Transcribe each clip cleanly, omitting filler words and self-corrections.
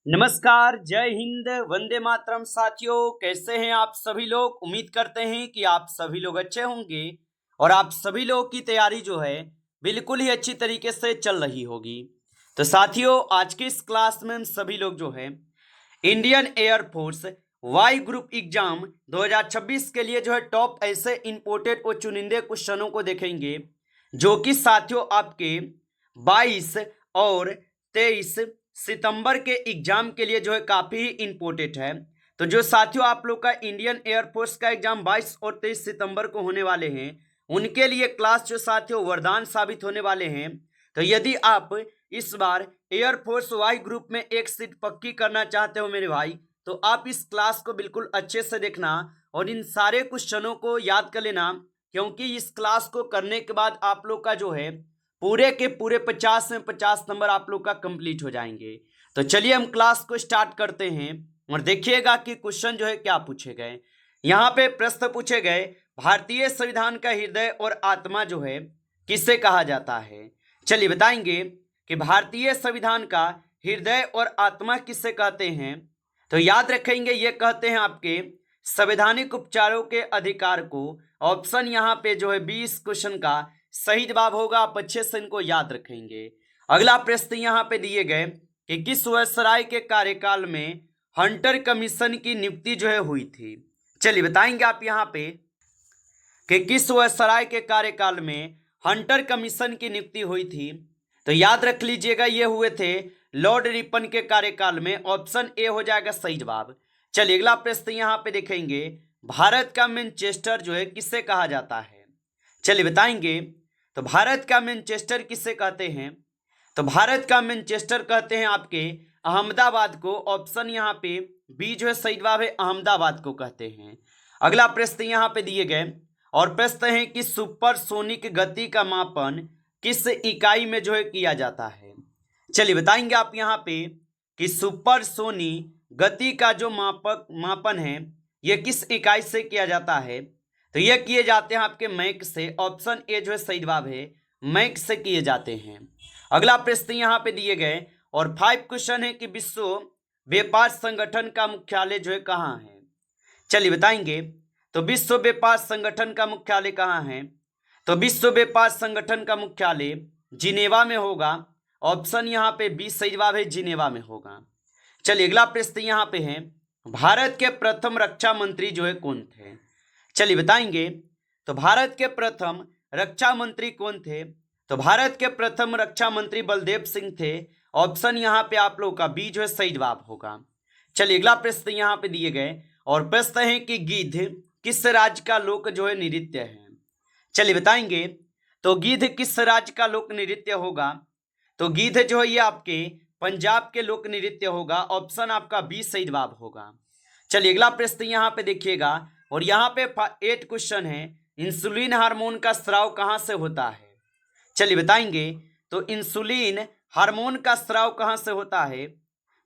नमस्कार, जय हिंद, वंदे मातरम। साथियों, कैसे हैं आप सभी लोग। उम्मीद करते हैं कि आप सभी लोग अच्छे होंगे और आप सभी लोग की तैयारी जो है बिल्कुल ही अच्छी तरीके से चल रही होगी। तो साथियों, आज की इस क्लास में हम सभी लोग जो है Indian air force Y group exam 2026 के लिए जो है टॉप ऐसे इंपोर्टेड और चुनिंदे क्वेश्चनों को देखेंगे जो कि साथियों आपके 22 और 23 सितंबर के एग्जाम के लिए जो है काफ़ी ही इम्पोर्टेंट है। तो जो साथियों आप लोग का इंडियन एयरफोर्स का एग्जाम 22 और 23 सितंबर को होने वाले हैं, उनके लिए क्लास जो साथियों वरदान साबित होने वाले हैं। तो यदि आप इस बार एयरफोर्स वाई ग्रुप में एक सीट पक्की करना चाहते हो मेरे भाई, तो आप इस क्लास को बिल्कुल अच्छे से देखना और इन सारे क्वेश्चनों को याद कर लेना, क्योंकि इस क्लास को करने के बाद आप लोग का जो है पूरे के पूरे 50 में 50 नंबर आप लोग का कंप्लीट हो जाएंगे। तो चलिए हम क्लास को स्टार्ट करते हैं और देखिएगा कि क्वेश्चन जो है क्या पूछे गए। यहाँ पे प्रश्न पूछे गए, भारतीय संविधान का हृदय और आत्मा जो है किसे कहा जाता है। चलिए बताएंगे कि भारतीय संविधान का हृदय और आत्मा किसे कहते हैं। तो याद रखेंगे, ये कहते हैं आपके संवैधानिक उपचारों के अधिकार को। ऑप्शन यहाँ पे जो है 20 क्वेश्चन का सही जवाब होगा। आप अच्छे से इनको याद रखेंगे। अगला प्रश्न यहाँ पे दिए गए कि किस वायसराय के कार्यकाल में हंटर कमीशन की नियुक्ति जो है हुई थी। चलिए बताएंगे आप यहाँ पे कि किस वायसराय के कार्यकाल में हंटर कमीशन की नियुक्ति हुई थी। तो याद रख लीजिएगा, ये हुए थे लॉर्ड रिपन के कार्यकाल में। ऑप्शन ए हो जाएगा सही जवाब। चलिए अगला प्रश्न यहाँ पे देखेंगे, भारत का मैनचेस्टर जो है किसे कहा जाता है। चलिए बताएंगे, तो भारत का मैनचेस्टर किसे कहते हैं। तो भारत का मैनचेस्टर कहते हैं आपके अहमदाबाद को। ऑप्शन यहाँ पे बी जो है सही जवाब है, अहमदाबाद को कहते हैं। अगला प्रश्न यहाँ पे दिए गए और प्रश्न है कि सुपरसोनिक गति का मापन किस इकाई में जो है किया जाता है। चलिए बताएंगे आप यहाँ पे कि सुपरसोनिक गति का जो मापन है ये किस इकाई से किया जाता है। तो ये किए जाते हैं आपके मैक से। ऑप्शन ए जो है सही जवाब है, मैक से किए जाते हैं। अगला प्रश्न यहाँ पे दिए गए और 5 क्वेश्चन है कि विश्व व्यापार संगठन का मुख्यालय जो है कहाँ है। चलिए बताएंगे, तो विश्व व्यापार संगठन का मुख्यालय कहाँ है। तो विश्व व्यापार संगठन का मुख्यालय जिनेवा में होगा। ऑप्शन यहाँ पे बी सही जवाब है, जिनेवा में होगा। चलिए अगला प्रश्न यहाँ पे है, भारत के प्रथम रक्षा मंत्री जो है कौन थे। चलिए बताएंगे, तो भारत के प्रथम रक्षा मंत्री कौन थे। तो भारत के प्रथम रक्षा मंत्री बलदेव सिंह थे। ऑप्शन यहाँ पे आप लोग का बी जो है सही जवाब होगा। चलिए अगला प्रश्न यहाँ पे दिए गए और प्रश्न है कि गिद्ध किस राज्य का लोक जो है नृत्य है। चलिए बताएंगे, तो गिद्ध किस राज्य का लोक नृत्य होगा। तो गिद्ध जो है ये आपके पंजाब के लोक नृत्य होगा। ऑप्शन आपका बी सही जवाब होगा। चलिए अगला प्रश्न यहाँ पे देखिएगा और यहाँ पे 8 क्वेश्चन है, इंसुलिन हार्मोन का स्राव कहाँ से होता है। चलिए बताएंगे, तो इंसुलिन हार्मोन का स्राव कहाँ से होता है।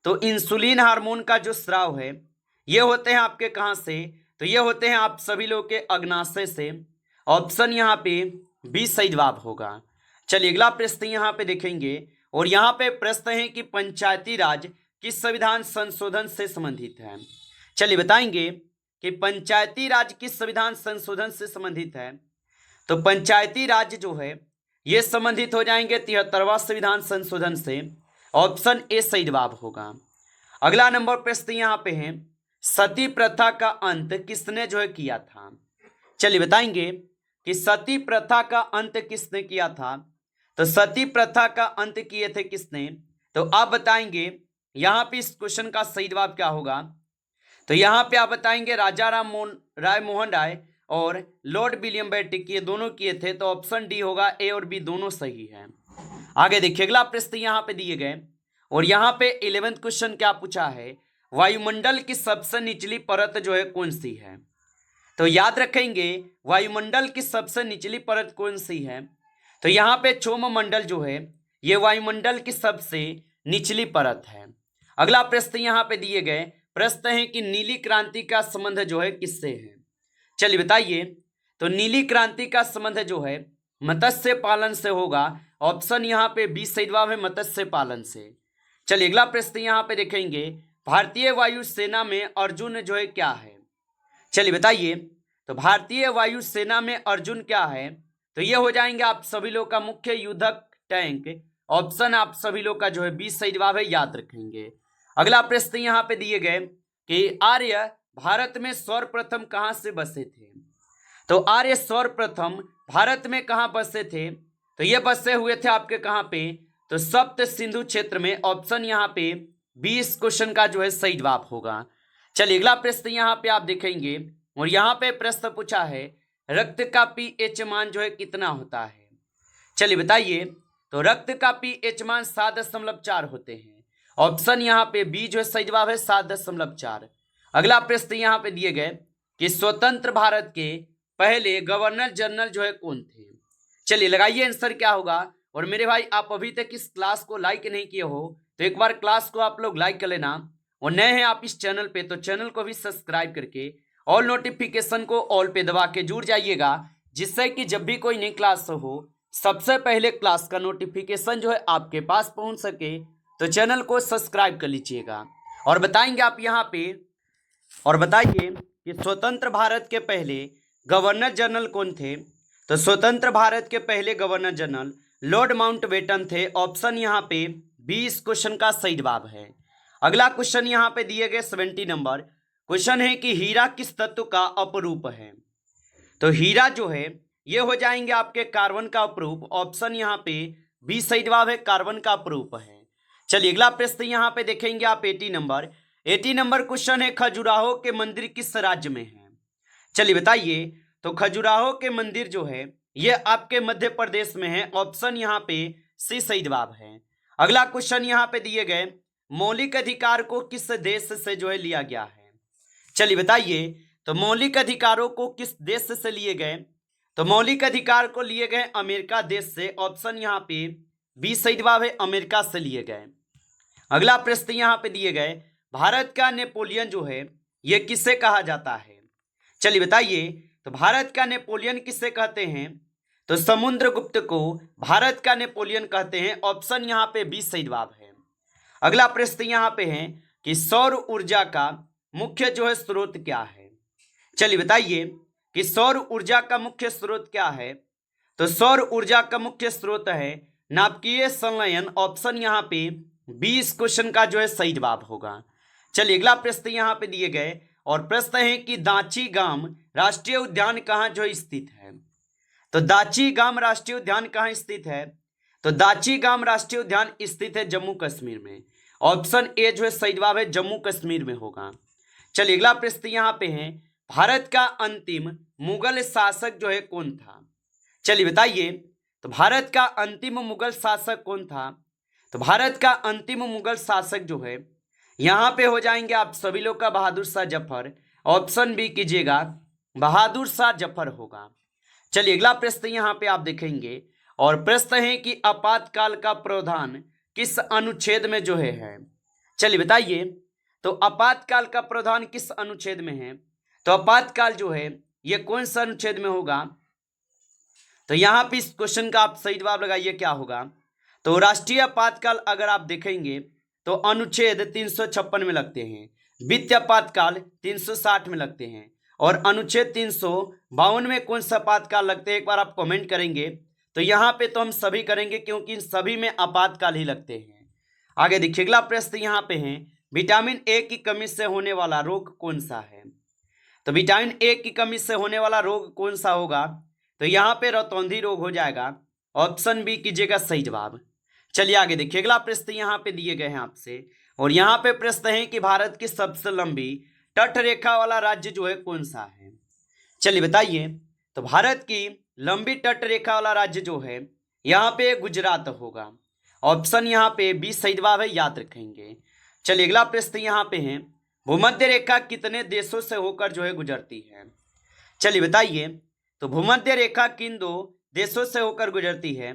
तो इंसुलिन हार्मोन का जो स्राव है ये होते हैं आपके कहाँ से। तो ये होते हैं आप सभी लोग के अग्नाशय से। ऑप्शन यहाँ पे बी सही जवाब होगा। चलिए अगला प्रश्न यहाँ पे देखेंगे और यहाँ पे प्रश्न है कि पंचायती राज किस संविधान संशोधन से संबंधित है। चलिए बताएंगे कि पंचायती राज किस संविधान संशोधन से संबंधित है। तो पंचायती राज जो है ये संबंधित हो जाएंगे 73वां संविधान संशोधन से। ऑप्शन ए सही जवाब होगा। अगला नंबर प्रश्न यहाँ पे है, सती प्रथा का अंत किसने जो है किया था। चलिए बताएंगे कि सती प्रथा का अंत किसने किया था। तो सती प्रथा का अंत किए थे किसने। तो आप बताएंगे यहाँ पे इस क्वेश्चन का सही जवाब क्या होगा। तो यहाँ पे आप बताएंगे राजा राय मोहन राय और लॉर्ड विलियम बेंटिक, ये दोनों किए थे। तो ऑप्शन डी होगा, ए और बी दोनों सही है। आगे देखिए अगला प्रश्न यहाँ पे दिए गए और यहाँ पे 11th क्वेश्चन क्या पूछा है, वायुमंडल की सबसे निचली परत जो है कौन सी है। तो याद रखेंगे वायुमंडल की सबसे निचली परत कौन सी है। तो यहाँ पे क्षोभ मंडल जो है ये वायुमंडल की सबसे निचली परत है। अगला प्रश्न यहाँ पे दिए गए प्रश्न है कि नीली क्रांति का संबंध जो है किससे है। चलिए बताइए, तो नीली क्रांति का संबंध जो है मत्स्य पालन से होगा। ऑप्शन यहाँ पे बी सही जवाब है, मत्स्य पालन से। चलिए अगला प्रश्न यहाँ पे देखेंगे, भारतीय वायुसेना में अर्जुन जो है क्या है। चलिए बताइए, तो भारतीय वायुसेना में अर्जुन क्या है, तो ये हो जाएंगे आप सभी लोग का मुख्य युद्धक टैंक। ऑप्शन आप सभी लोग का जो है 20 सही जवाब है, याद रखेंगे। अगला प्रश्न यहाँ पे दिए गए कि आर्य भारत में सर्वप्रथम कहाँ से बसे थे। तो आर्य सर्वप्रथम भारत में कहाँ बसे थे, तो ये बसे हुए थे आपके कहाँ पे, तो सप्त सिंधु क्षेत्र में। ऑप्शन यहाँ पे 20 क्वेश्चन का जो है सही जवाब होगा। चलिए अगला प्रश्न यहाँ पे आप देखेंगे, और यहाँ पे प्रश्न पूछा है रक्त का पीएच मान जो है कितना होता है। चलिए बताइए, तो रक्त का पीएच मान 7.4 होते हैं। ऑप्शन यहाँ पे बी जो है सही जवाब है, 7.4। अगला प्रश्न यहाँ पे दिए गए कि स्वतंत्र भारत के पहले गवर्नर जनरल जो है कौन थे। चलिए लगाइए आंसर क्या होगा। और मेरे भाई, आप अभी तक इस क्लास को लाइक नहीं किए हो तो एक बार क्लास को आप लोग लाइक कर लेना, और नए हैं आप इस चैनल पे तो चैनल को भी सब्सक्राइब करके ऑल नोटिफिकेशन को ऑल पे दबा के जुड़ जाइएगा, जिससे कि जब भी कोई नई क्लास हो सबसे पहले क्लास का नोटिफिकेशन जो है आपके पास पहुंच सके। तो चैनल को सब्सक्राइब कर लीजिएगा। और बताएंगे आप यहाँ पे, और बताइए कि स्वतंत्र भारत के पहले गवर्नर जनरल कौन थे। तो स्वतंत्र भारत के पहले गवर्नर जनरल लॉर्ड माउंटबेटन थे। ऑप्शन यहाँ पे 20 क्वेश्चन का सही जवाब है। अगला क्वेश्चन यहाँ पे दिए गए 70 नंबर क्वेश्चन है कि हीरा किस तत्व का अपरूप है। तो हीरा जो है ये हो जाएंगे आपके कार्बन का अपरूप। ऑप्शन यहाँ पे 20 सही जवाब है, कार्बन का अपरूप है। चलिए अगला प्रश्न यहाँ पे देखेंगे आप 80 नंबर क्वेश्चन है, खजुराहो के मंदिर किस राज्य में है। चलिए बताइए, तो खजुराहो के मंदिर जो है ये आपके मध्य प्रदेश में है। ऑप्शन यहाँ पे सी सही जवाब है। अगला क्वेश्चन यहाँ पे दिए गए, मौलिक अधिकार को किस देश से जो है लिया गया है। चलिए बताइए, तो मौलिक अधिकारों को किस देश से लिए गए। तो मौलिक अधिकार को लिए गए अमेरिका देश से। ऑप्शन यहाँ पे 20 सही जवाब है, अमेरिका से लिए गए। अगला प्रश्न यहाँ पे दिए गए, भारत का नेपोलियन जो है ये किसे कहा जाता है। चलिए बताइए, तो भारत का नेपोलियन किसे कहते हैं। तो समुद्रगुप्त को भारत का नेपोलियन कहते हैं। ऑप्शन यहाँ पे 20 सही जवाब है। अगला प्रश्न यहाँ पे है कि सौर ऊर्जा का मुख्य जो है स्रोत क्या है। चलिए बताइए कि सौर ऊर्जा का मुख्य स्रोत क्या है। तो सौर ऊर्जा का मुख्य स्रोत है नाभिकीय संलयन। ऑप्शन यहाँ पे 20 क्वेश्चन का जो है सही जवाब होगा। चलिए अगला प्रश्न यहाँ पे दिए गए, और प्रश्न है कि दाची गाम राष्ट्रीय उद्यान कहाँ जो स्थित है। तो दाची गाम राष्ट्रीय उद्यान कहाँ स्थित है। तो दाची गाम राष्ट्रीय उद्यान स्थित है जम्मू कश्मीर में। ऑप्शन ए जो है सही जवाब है, जम्मू कश्मीर में होगा। चलिए अगला प्रश्न यहाँ पे है, भारत का अंतिम मुगल शासक जो है कौन था। चलिए बताइए, तो भारत का अंतिम मुगल शासक कौन था। तो भारत का अंतिम मुगल शासक जो है यहाँ पे हो जाएंगे आप सभी लोग का बहादुर शाह जफर। ऑप्शन बी कीजिएगा, बहादुर शाह जफर होगा। चलिए अगला प्रश्न यहाँ पे आप देखेंगे, और प्रश्न है कि आपातकाल का प्रावधान किस अनुच्छेद में जो है। चलिए बताइए, तो आपातकाल का प्रावधान किस अनुच्छेद में है। तो आपातकाल जो है ये कौन सा अनुच्छेद में होगा। तो यहाँ पे इस क्वेश्चन का आप सही जवाब लगाइए, क्या होगा। तो राष्ट्रीय आपातकाल अगर आप देखेंगे तो अनुच्छेद 356 में लगते हैं, वित्तीय आपातकाल 360 में लगते हैं, और अनुच्छेद 352 में कौन सा आपातकाल लगते हैं एक बार आप कमेंट करेंगे। तो यहाँ पे तो हम सभी करेंगे, क्योंकि इन सभी में आपातकाल ही लगते हैं। आगे देखिए अगला प्रश्न यहाँ पे है, विटामिन ए की कमी से होने वाला रोग कौन सा है। तो विटामिन ए की कमी से होने वाला रोग कौन सा होगा। तो यहाँ पे रतौंधी रोग हो जाएगा। ऑप्शन बी कीजिएगा सही जवाब। चलिए आगे देखिए अगला प्रश्न यहाँ पे दिए गए हैं आपसे, और यहाँ पे प्रश्न है कि भारत की सबसे लंबी तट रेखा वाला राज्य जो है कौन सा है। चलिए बताइए, तो भारत की लंबी तट रेखा वाला राज्य जो है यहाँ पे गुजरात होगा। ऑप्शन यहाँ पे 20 सही जवाब है, याद रखेंगे। चलिए अगला प्रश्न यहाँ पे है, भूमध्य रेखा कितने देशों से होकर जो है गुजरती है। चलिए बताइए, तो भूमध्य रेखा किन दो देशों से होकर गुजरती है।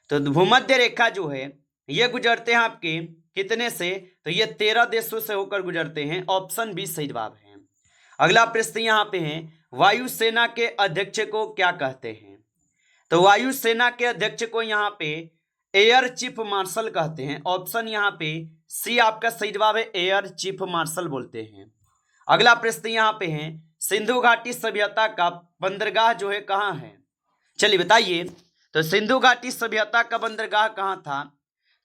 तो भूमध्य रेखा जो है ये गुजरते हैं आपके कितने से, तो ये 13 देशों से होकर गुजरते हैं। ऑप्शन बी सही जवाब है। अगला प्रश्न यहाँ पे है, वायुसेना के अध्यक्ष को क्या कहते हैं। तो वायुसेना के अध्यक्ष को यहाँ पे एयर चीफ मार्शल कहते हैं। ऑप्शन यहाँ पे सी आपका सही जवाब है, एयर चीफ मार्शल बोलते हैं। अगला प्रश्न यहाँ पे है, सिंधु घाटी सभ्यता का बंदरगाह जो है कहाँ है? चलिए बताइए। तो सिंधु घाटी सभ्यता का बंदरगाह कहाँ था?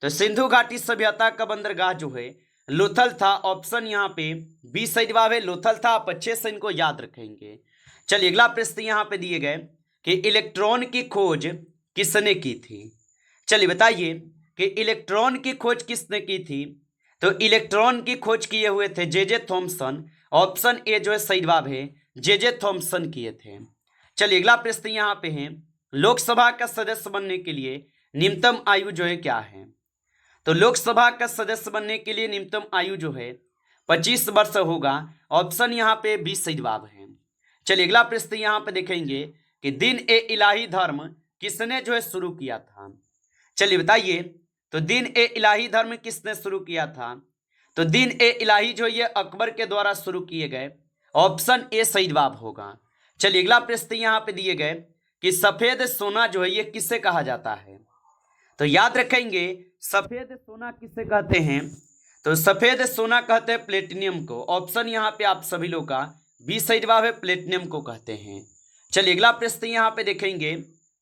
तो सिंधु घाटी सभ्यता का बंदरगाह जो है लोथल था। ऑप्शन यहाँ पे बी सही जवाब है, लोथल था। आप अच्छे से इनको याद रखेंगे। चलिए अगला प्रश्न यहाँ पे दिए गए कि इलेक्ट्रॉन की खोज किसने की थी? चलिए बताइए कि इलेक्ट्रॉन की खोज किसने की थी? तो इलेक्ट्रॉन की खोज किए हुए थे जे थॉमसन। ऑप्शन ए जो है सही जवाब है, जे थॉमसन किए थे। चलिए अगला प्रश्न यहाँ पे है, लोकसभा का सदस्य बनने के लिए न्यूनतम आयु जो है क्या है? तो लोकसभा का सदस्य बनने के लिए न्यूनतम आयु जो है 25 वर्ष होगा। ऑप्शन यहाँ पे बी सही जवाब है। चलिए अगला प्रश्न यहाँ पे देखेंगे कि दिन ए इलाही धर्म किसने जो है शुरू किया था? चलिए बताइए। तो दिन ए इलाही धर्म किसने शुरू किया था? तो दिन ए इलाही जो ये अकबर के द्वारा शुरू किए गए। ऑप्शन ए सही जवाब होगा। चलिए अगला प्रश्न यहाँ पे दिए गए कि सफेद सोना जो है ये किसे कहा जाता है? तो याद रखेंगे, सफेद सोना किसे कहते हैं? तो सफेद सोना कहते हैं प्लेटिनियम को। ऑप्शन यहाँ पे आप सभी लोग का बी सही जवाब है, प्लेटिनियम को कहते हैं। चलिए अगला प्रश्न यहाँ पे देखेंगे,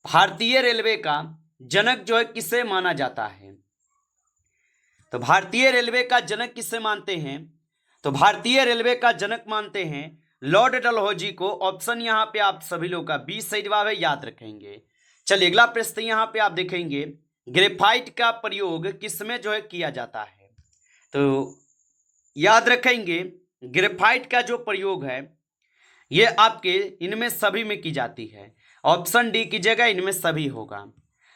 भारतीय रेलवे का जनक जो है किसे माना जाता है? तो भारतीय रेलवे का जनक किसे मानते हैं? तो भारतीय रेलवे का जनक मानते हैं लॉर्ड डलहौजी को। ऑप्शन यहाँ पे आप सभी लोग का बी सही जवाब है, याद रखेंगे। चलिए अगला प्रश्न यहाँ पे आप देखेंगे, ग्रेफाइट का प्रयोग किसमें जो है किया जाता है? तो याद रखेंगे, ग्रेफाइट का जो प्रयोग है ये आपके इनमें सभी में की जाती है। ऑप्शन डी की जगह इनमें सभी होगा।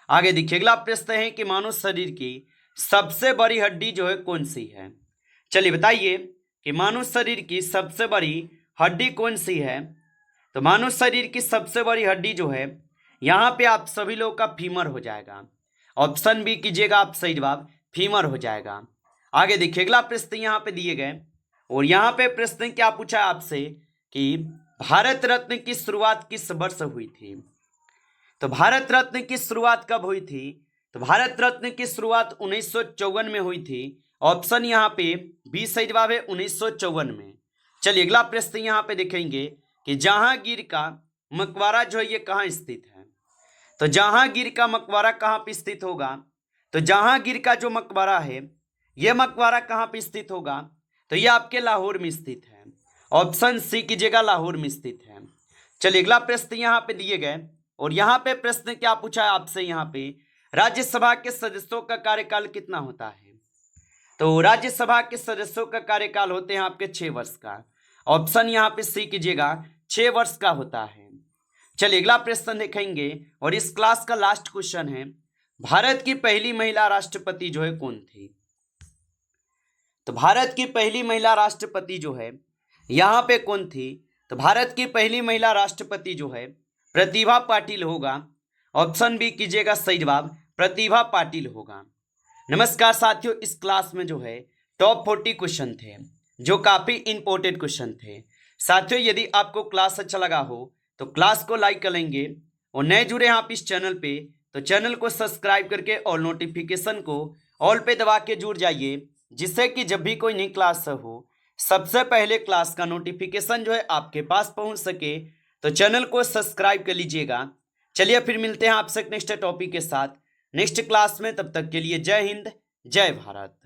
आगे देखिए अगला प्रश्न है कि मानव शरीर की सबसे बड़ी हड्डी जो है कौन सी है? चलिए बताइए कि मानव शरीर की सबसे बड़ी हड्डी कौन सी है? तो मानव शरीर की सबसे बड़ी हड्डी जो है यहाँ पे आप सभी लोग का फीमर हो जाएगा। ऑप्शन बी कीजिएगा आप सही जवाब, फीमर हो जाएगा। आगे देखिए अगला प्रश्न यहाँ पे दिए गए और यहाँ पे प्रश्न क्या पूछा है आपसे कि भारत रत्न की शुरुआत किस वर्ष हुई थी? तो भारत रत्न की शुरुआत कब हुई थी? तो भारत रत्न की शुरुआत 1954 में हुई थी। ऑप्शन यहाँ पे बी सही जवाब है, 1954 में। चलिए अगला प्रश्न यहाँ पे देखेंगे कि जहांगीर का मकबरा जो है ये कहाँ स्थित है? तो जहांगीर का मकबरा कहाँ पे स्थित होगा? तो जहांगीर का जो मकबरा है ये मकबरा कहाँ पे स्थित होगा? तो ये आपके लाहौर में स्थित है। ऑप्शन सी कीजिएगा, लाहौर में स्थित है। चलिए अगला प्रश्न यहाँ पे दिए गए और यहाँ पे प्रश्न क्या पूछा है आपसे, यहाँ पे राज्यसभा के सदस्यों का कार्यकाल कितना होता है? तो राज्यसभा के सदस्यों का कार्यकाल होते हैं आपके 6 वर्ष का। ऑप्शन यहाँ पे सी कीजिएगा, 6 वर्ष का होता है। चलिए अगला प्रश्न देखेंगे और इस क्लास का लास्ट क्वेश्चन है, भारत की पहली महिला राष्ट्रपति जो है कौन थी? तो भारत की पहली महिला राष्ट्रपति जो है यहाँ पे कौन थी? तो भारत की पहली महिला राष्ट्रपति जो है प्रतिभा पाटिल होगा। ऑप्शन बी कीजिएगा सही जवाब, प्रतिभा पाटिल होगा। नमस्कार साथियों, इस क्लास में जो है टॉप 40 क्वेश्चन थे जो काफ़ी इंपॉर्टेंट क्वेश्चन थे। साथियों यदि आपको क्लास अच्छा लगा हो तो क्लास को लाइक करेंगे और नए जुड़े हैं आप इस चैनल पे तो चैनल को सब्सक्राइब करके और नोटिफिकेशन को ऑल पे दबा के जुड़ जाइए, जिससे कि जब भी कोई नई क्लास हो सबसे पहले क्लास का नोटिफिकेशन जो है आपके पास पहुंच सके। तो चैनल को सब्सक्राइब कर लीजिएगा। चलिए फिर मिलते हैं आपसे नेक्स्ट टॉपिक के साथ नेक्स्ट क्लास में। तब तक के लिए जय हिंद, जय भारत।